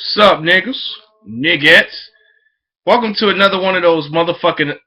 Sup, niggas? Niggettes? Welcome to another one of those motherfucking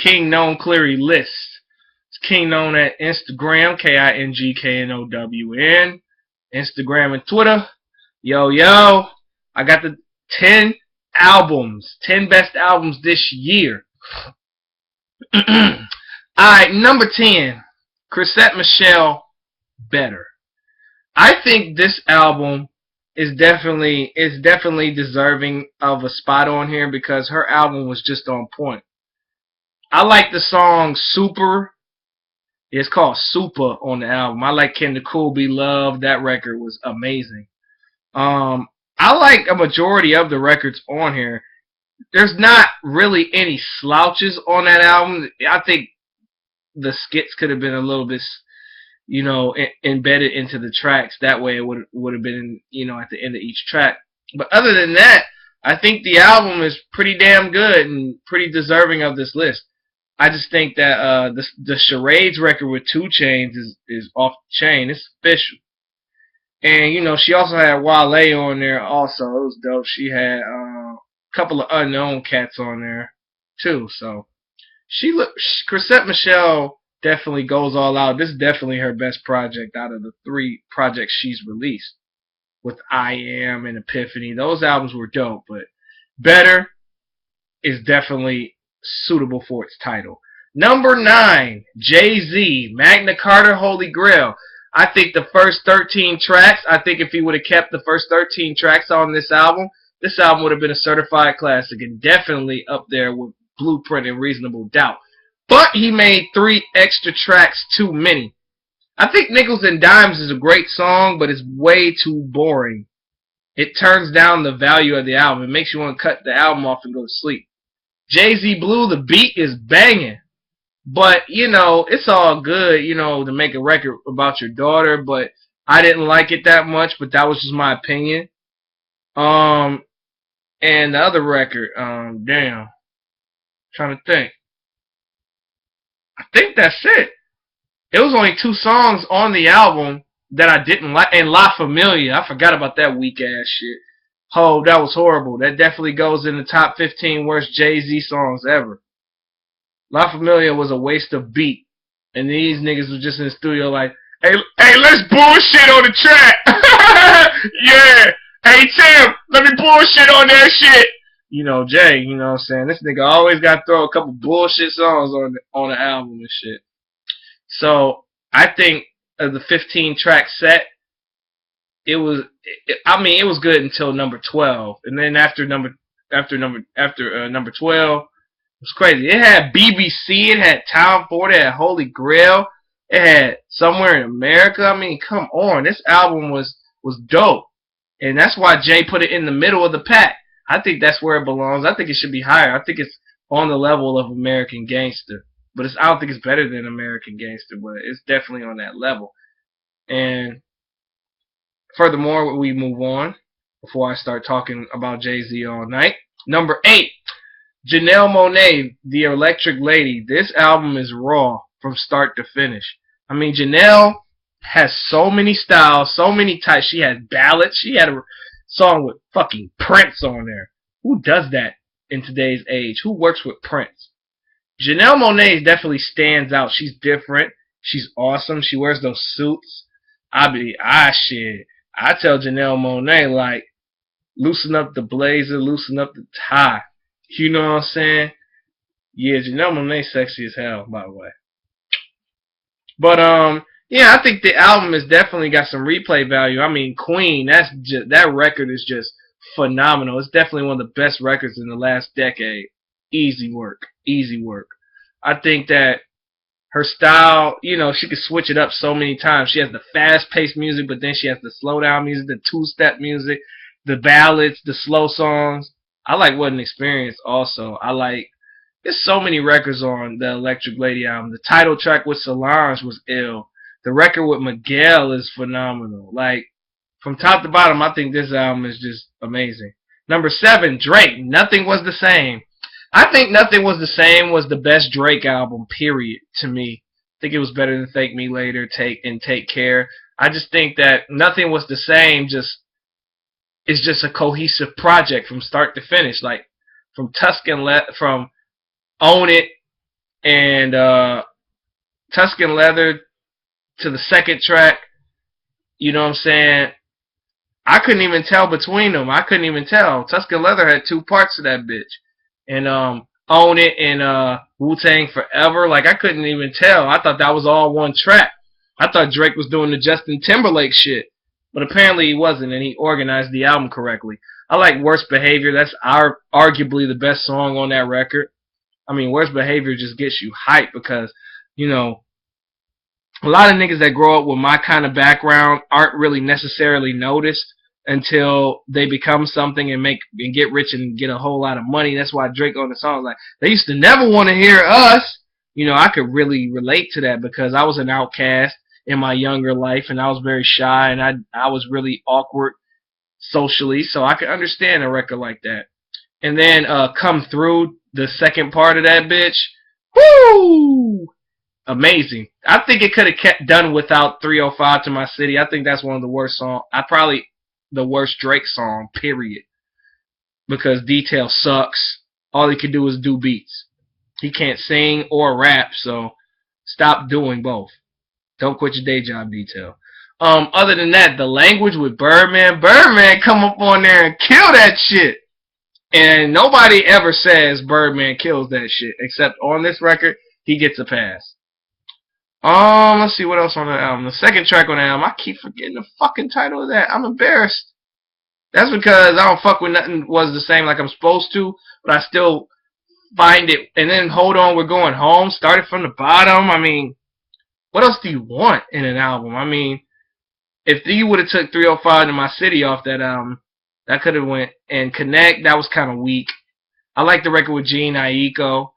KingKnown Cleary lists. It's KingKnown at Instagram, KingKnown, Instagram and Twitter. Yo, yo. I got the 10 albums, 10 best albums this year. Alright, number 10. Chrisette Michele, Better. I think this album is definitely deserving of a spot on here because her album was just on point. I like the song Super. It's called Super on the album. I like Can the Cool Be Loved. That record was amazing. I like a majority of the records on here. There's not really any slouches on that album. I think the skits could have been a little bit, embedded into the tracks. That way, it would have been, at the end of each track. But other than that, I think the album is pretty damn good and pretty deserving of this list. I just think that the Charades record with 2 Chainz is off the chain. It's official. And she also had Wale on there. Also, it was dope. She had a couple of unknown cats on there too. So Chrisette Michele definitely goes all out. This is definitely her best project out of the 3 projects she's released. With I Am and Epiphany, those albums were dope, but Better is definitely suitable for its title. Number 9, Jay-Z, Magna Carta, Holy Grail. I think the first 13 tracks, I think if he would have kept the first 13 tracks on this album would have been a certified classic and definitely up there with Blueprint and Reasonable Doubt. But he made 3 extra tracks too many. I think Nickels and Dimes is a great song, but it's way too boring. It turns down the value of the album. It makes you want to cut the album off and go to sleep. Jay-Z Blue, the beat is banging. But, it's all good, to make a record about your daughter, but I didn't like it that much, but that was just my opinion. And the other record, trying to think. I think that's it. It was only 2 songs on the album that I didn't like, and La Familia, I forgot about that weak ass shit. Oh, that was horrible. That definitely goes in the top 15 worst Jay-Z songs ever. La Familia was a waste of beat. And these niggas was just in the studio like, hey, let's bullshit on the track. Yeah. Hey, Tim, let me bullshit on that shit. Jay, you know what I'm saying? This nigga always got to throw a couple bullshit songs on the album and shit. So, I think of the 15 track set, it was good until number 12. And then after number 12, it's crazy. It had BBC, it had Town Ford, it had Holy Grail, it had Somewhere in America. I mean, come on. This album was dope. And that's why Jay put it in the middle of the pack. I think that's where it belongs. I think it should be higher. I think it's on the level of American Gangster. But I don't think it's better than American Gangster, but it's definitely on that level. And furthermore, we move on before I start talking about Jay-Z all night. Number 8. Janelle Monáe, The Electric Lady. This album is raw from start to finish. I mean, Janelle has so many styles, so many types. She has ballads. She had a song with fucking Prince on there. Who does that in today's age? Who works with Prince? Janelle Monáe definitely stands out. She's different. She's awesome. She wears those suits. I tell Janelle Monáe, like, loosen up the blazer, loosen up the tie. You know what I'm saying? Yeah, Janelle Monáe sexy as hell, by the way. But yeah, I think the album has definitely got some replay value. I mean, Queen, that record is just phenomenal. It's definitely one of the best records in the last decade. Easy work. I think that her style, she could switch it up so many times. She has the fast-paced music, but then she has the slow-down music, the two-step music, the ballads, the slow songs. I like What an Experience also. There's so many records on the Electric Lady album. The title track with Solange was ill. The record with Miguel is phenomenal. Like, from top to bottom, I think this album is just amazing. Number 7, Drake, Nothing Was the Same. I think Nothing Was the Same was the best Drake album, period, to me. I think it was better than Thank Me Later, Take Care. I just think that Nothing Was the Same just is just a cohesive project from start to finish. Like from from Own It and Tuscan Leather to the second track. You know what I'm saying? I couldn't even tell between them. I couldn't even tell. Tuscan Leather had two parts of that bitch. And Own It and Wu-Tang Forever. Like, I couldn't even tell. I thought that was all one track. I thought Drake was doing the Justin Timberlake shit. But apparently he wasn't, and he organized the album correctly. I like Worst Behavior. That's arguably the best song on that record. I mean, Worst Behavior just gets you hyped because, you know, a lot of niggas that grow up with my kind of background aren't really necessarily noticed until they become something and get rich and get a whole lot of money. That's why Drake on the song like, they used to never want to hear us. You know, I could really relate to that because I was an outcast in my younger life and I was very shy and I was really awkward socially, so I could understand a record like that. And then Come Through, the second part of that bitch, woo! Amazing. I think it could have kept done without 305 to My City. I think that's one of the worst songs. Probably the worst Drake song, period. Because Detail sucks. All he can do is do beats. He can't sing or rap, so stop doing both. Don't quit your day job, Detail. Other than that, The Language with Birdman. Birdman come up on there and kill that shit. And nobody ever says Birdman kills that shit. Except on this record, he gets a pass. Let's see what else on the album. The second track on the album, I keep forgetting the fucking title of that. I'm embarrassed. That's because I don't fuck with Nothing Was the Same like I'm supposed to, but I still find it. And then Hold On, We're Going Home, started from the bottom. I mean, what else do you want in an album? I mean, if you would have took 305 to My City off that album, that could have went. And Connect, that was kind of weak. I like the record with Gene Aiko,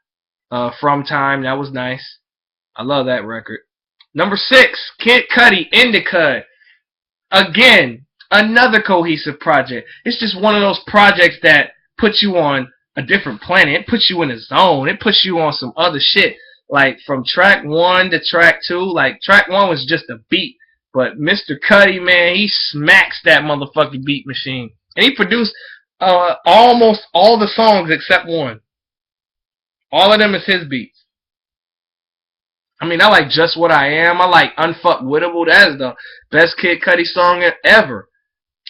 From Time, that was nice. I love that record. Number 6, Kid Cudi, Indica. Again, another cohesive project. It's just one of those projects that puts you on a different planet. It puts you in a zone. It puts you on some other shit. Like from track 1 to track 2. Like track 1 was just a beat. But Mr. Cudi, man, he smacks that motherfucking beat machine. And he produced almost all the songs except one. All of them is his beats. I mean, I like Just What I Am. I like Unfuckwittable. That is the best Kid Cudi song ever.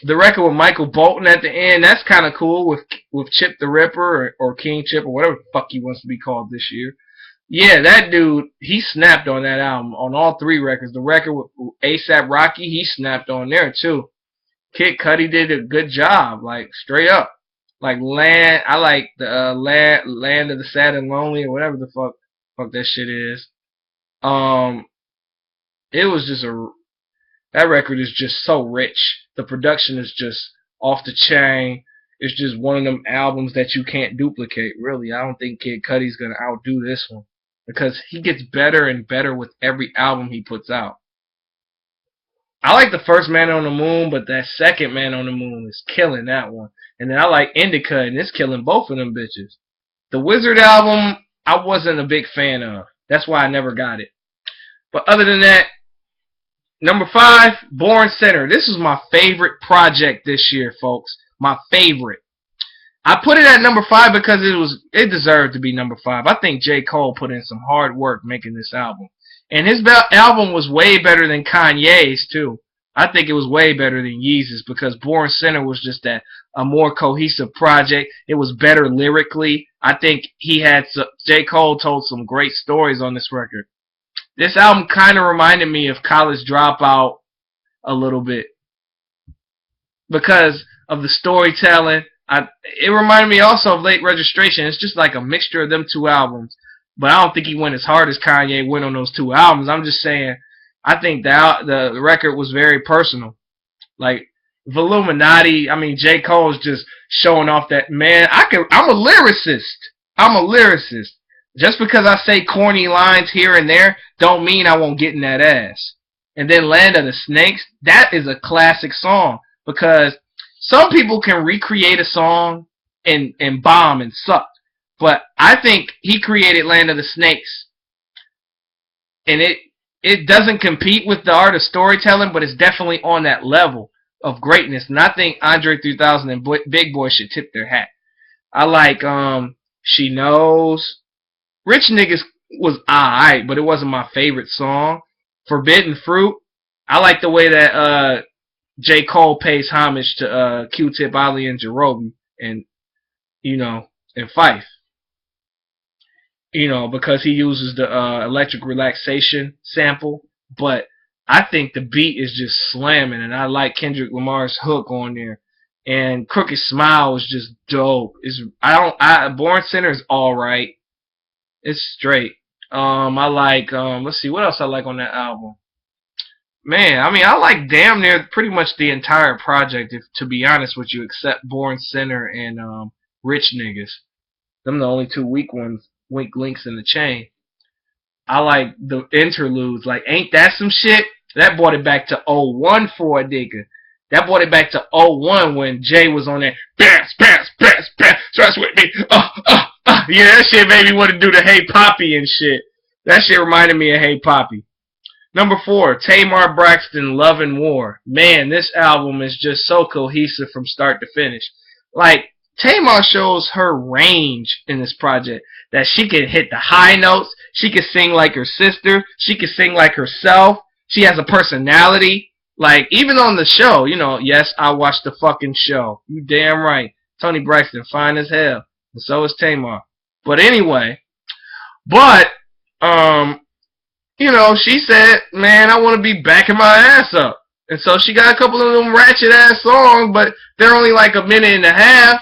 The record with Michael Bolton at the end, that's kind of cool with Chip the Ripper or King Chip or whatever the fuck he wants to be called this year. Yeah, that dude, he snapped on that album on all 3 records. The record with A$AP Rocky, he snapped on there too. Kid Cudi did a good job, like straight up. Like Land, I like the Land of the Sad and Lonely or whatever the fuck that shit is. It was just that record is just so rich. The production is just off the chain. It's just one of them albums that you can't duplicate, really. I don't think Kid Cudi's gonna outdo this one because he gets better and better with every album he puts out. I like the first Man on the Moon, but that second Man on the Moon is killing that one. And then I like Indica, and it's killing both of them bitches. The Wizard album, I wasn't a big fan of. That's why I never got it. But other than that, number 5, Born Center. This is my favorite project this year, folks. My favorite. I put it at number 5 because it deserved to be number 5. I think J. Cole put in some hard work making this album. And his album was way better than Kanye's, too. I think it was way better than Yeezus because Born Center was just a more cohesive project. It was better lyrically. I think J. Cole told some great stories on this record. This album kind of reminded me of College Dropout a little bit because of the storytelling. It reminded me also of Late Registration. It's just like a mixture of them 2 albums. But I don't think he went as hard as Kanye went on those 2 albums. I'm just saying, I think the record was very personal. Like, Illuminati, I mean, J. Cole's just showing off that, man, I'm a lyricist. I'm a lyricist. Just because I say corny lines here and there, don't mean I won't get in that ass. And then Land of the Snakes, that is a classic song. Because some people can recreate a song and bomb and suck. But I think he created Land of the Snakes. And it doesn't compete with the art of storytelling, but it's definitely on that level of greatness, and I think Andre 3000 and Big Boy should tip their hat. I like She Knows. Rich Niggas was alright, but it wasn't my favorite song. Forbidden Fruit. I like the way that J. Cole pays homage to Q-Tip, Ali, and Jerobi, and and Fife. Because he uses the electric relaxation sample, but I think the beat is just slamming, and I like Kendrick Lamar's hook on there. And Crooked Smile is just dope. Born Sinner is alright. It's straight. I like let's see what else I like on that album. Man, I mean I like damn near pretty much the entire project, if to be honest with you, except Born Sinner and Rich Niggas. Them the only two weak links in the chain. I like the interludes, like Ain't That Some Shit? That brought it back to '01 for a nigga. That brought it back to '01 when Jay was on there. Bounce, bounce, bounce, bounce, trust with me. Yeah, that shit made me want to do the Hey Poppy and shit. That shit reminded me of Hey Poppy. Number 4, Tamar Braxton, Love and War. Man, this album is just so cohesive from start to finish. Like, Tamar shows her range in this project. That she can hit the high notes. She can sing like her sister. She can sing like herself. She has a personality. Like, even on the show, yes, I watched the fucking show. You damn right. Toni Braxton, fine as hell. And so is Tamar. But anyway, she said, man, I want to be backing my ass up. And so she got a couple of them ratchet ass songs, but they're only like a minute and a half.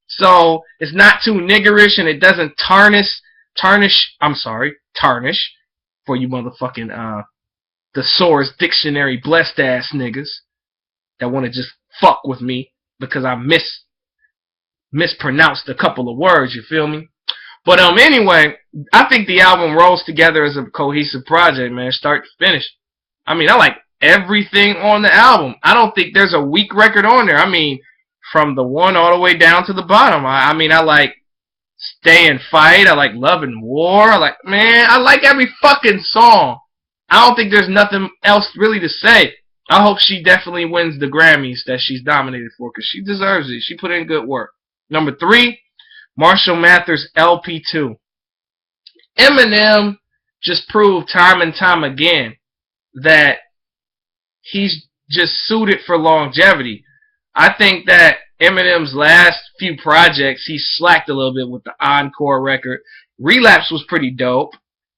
So it's not too niggerish, and it doesn't tarnish for you motherfucking thesaurus dictionary blessed ass niggas that want to just fuck with me because I mispronounced a couple of words, you feel me? But anyway, I think the album rolls together as a cohesive project, man, start to finish. I mean, I like everything on the album. I don't think there's a weak record on there. I mean, from the one all the way down to the bottom. I mean, I like Stay and Fight. I like Love and War. I like every fucking song. I don't think there's nothing else really to say. I hope she definitely wins the Grammys that she's nominated for, because she deserves it. She put in good work. Number 3, Marshall Mathers LP2. Eminem just proved time and time again that he's just suited for longevity. I think that Eminem's last few projects, he slacked a little bit with the Encore record. Relapse was pretty dope.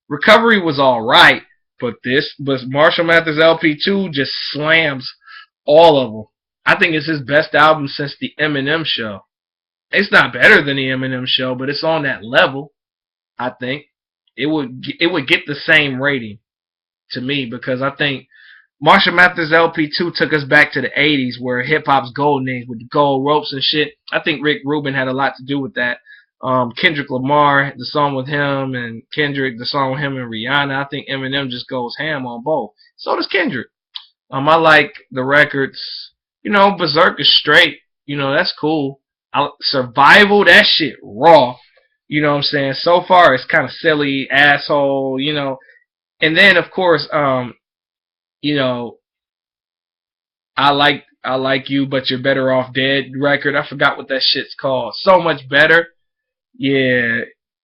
Recovery was alright. But Marshall Mathers LP2 just slams all of them. I think it's his best album since the Eminem Show. It's not better than the Eminem Show, but it's on that level. I think it would get the same rating to me, because I think Marshall Mathers LP2 took us back to the 80s, where hip-hop's golden age with the gold ropes and shit. I think Rick Rubin had a lot to do with that. Kendrick Lamar, the song with him, and Kendrick, the song with him and Rihanna. I think Eminem just goes ham on both. So does Kendrick. I like the records. Berserk is straight. That's cool. Survival, that shit raw. You know what I'm saying? So far, it's kind of silly, asshole, And then, of course, I like you, but you're better off dead record. I forgot what that shit's called. So much better. Yeah,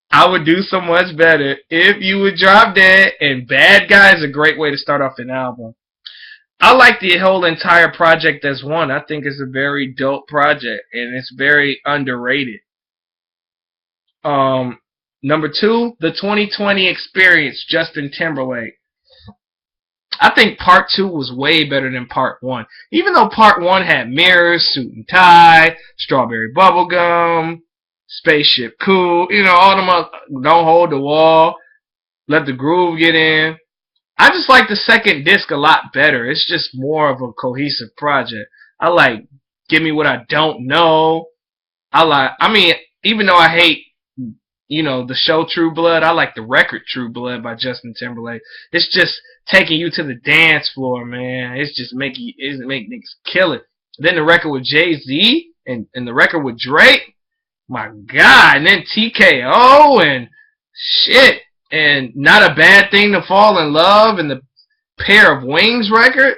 I would do so much better if you would drop dead. And Bad Guy is a great way to start off an album. I like the whole entire project as one. I think it's a very dope project, and it's very underrated. Number 2, the 2020 Experience, Justin Timberlake. I think part 2 was way better than part 1. Even though part 1 had Mirrors, Suit and Tie, Strawberry Bubblegum, Spaceship Cool, all them Don't Hold the Wall, Let the Groove Get In. I just like the second disc a lot better. It's just more of a cohesive project. I like Give Me What I Don't Know. Even though I hate, the show True Blood, I like the record True Blood by Justin Timberlake. It's just taking you to the dance floor, man. It's just make niggas kill it. Then the record with Jay-Z and the record with Drake, my God. And then TKO and shit. And Not a Bad Thing to Fall in Love and the Pair of Wings record.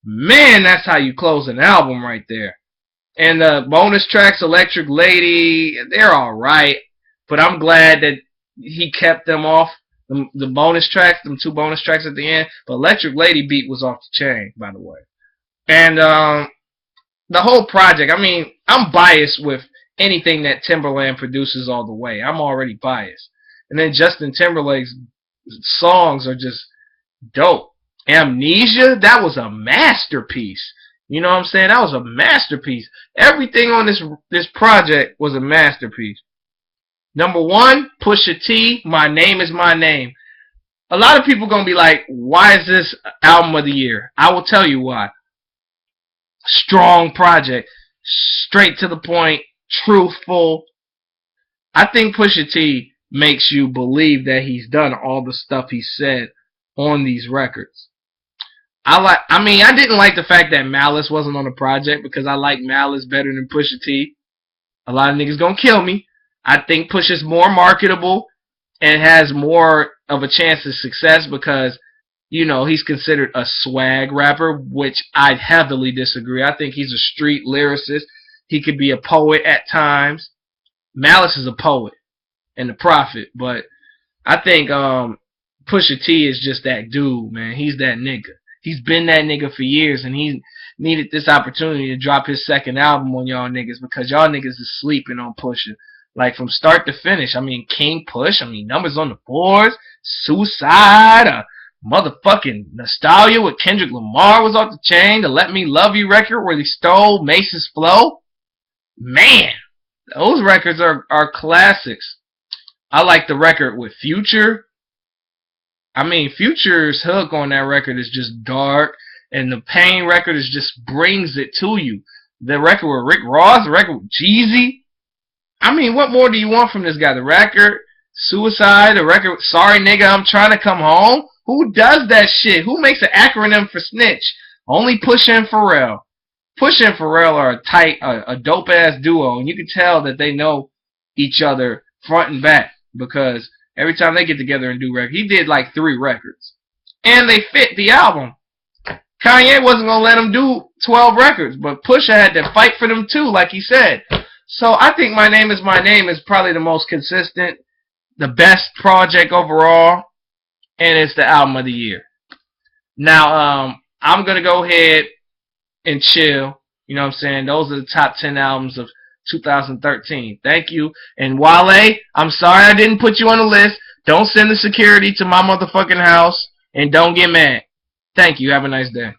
Man, that's how you close an album right there. And the bonus tracks, Electric Lady, they're alright. But I'm glad that he kept them off. The bonus tracks, them 2 bonus tracks at the end. But Electric Lady beat was off the chain, by the way. And the whole project, I mean, I'm biased with anything that Timberland produces all the way. I'm already biased. And then Justin Timberlake's songs are just dope. Amnesia, that was a masterpiece. You know what I'm saying? That was a masterpiece. Everything on this project was a masterpiece. Number 1, Pusha T, My Name Is My Name. A lot of people gonna be like, why is this album of the year? I will tell you why. Strong project, straight to the point, truthful. I think Pusha T makes you believe that he's done all the stuff he said on these records. I didn't like the fact that Malice wasn't on the project because I like Malice better than Pusha T. A lot of niggas gonna kill me. I think Pusha's more marketable and has more of a chance of success because, you know, he's considered a swag rapper, which I heavily disagree. I think he's a street lyricist. He could be a poet at times. Malice is a poet and a prophet, but I think Pusha T is just that dude, man. He's that nigga. He's been that nigga for years, and he needed this opportunity to drop his second album on y'all niggas because y'all niggas is sleeping on Pusha. Like, from start to finish. I mean, King Push. I mean, Numbers on the Boards. Suicide. Motherfucking Nostalgia with Kendrick Lamar was off the chain. The Let Me Love You record where he stole Mace's flow. Man, those records are classics. I like the record with Future. I mean, Future's hook on that record is just dark, and the Pain record is just brings it to you. The record with Rick Ross, the record with Jeezy. I mean, what more do you want from this guy? The record, Suicide, the record, Sorry Nigga, I'm Trying to Come Home. Who does that shit? Who makes an acronym for snitch? Only Pusha and Pharrell. Pusha and Pharrell are a dope ass duo, and you can tell that they know each other front and back because every time they get together and do records, he did like 3 records, and they fit the album. Kanye wasn't gonna let him do 12 records, but Pusha had to fight for them too, like he said. So I think My Name Is My Name is probably the most consistent, the best project overall, and it's the album of the year. Now, I'm going to go ahead and chill. You know what I'm saying? Those are the top 10 albums of 2013. Thank you. And Wale, I'm sorry I didn't put you on the list. Don't send the security to my motherfucking house, and don't get mad. Thank you. Have a nice day.